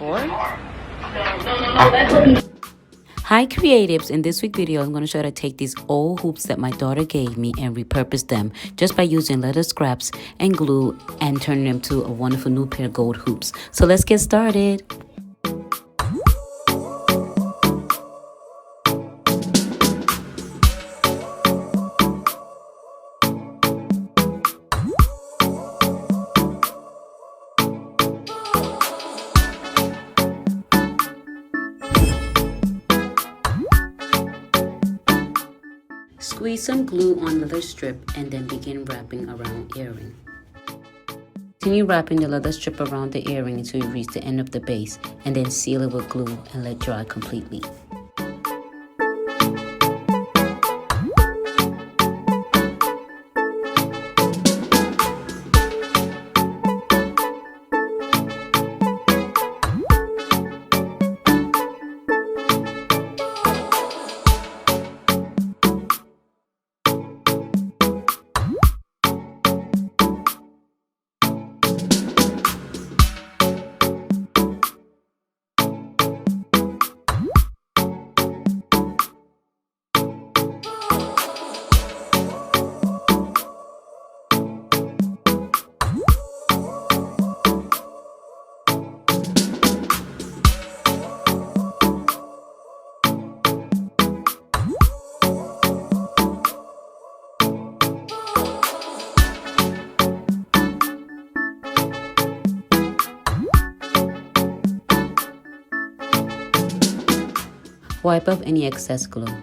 before. Hi creatives, in this week video I'm going to show you how to take these old hoops that my daughter gave me and repurpose them just by using leather scraps and glue and turning them to a wonderful new pair of gold hoops. So let's get started. Squeeze some glue on the leather strip and then begin wrapping around earring. Continue wrapping the leather strip around the earring until you reach the end of the base and then seal it with glue and let dry completely. Wipe off any excess glue.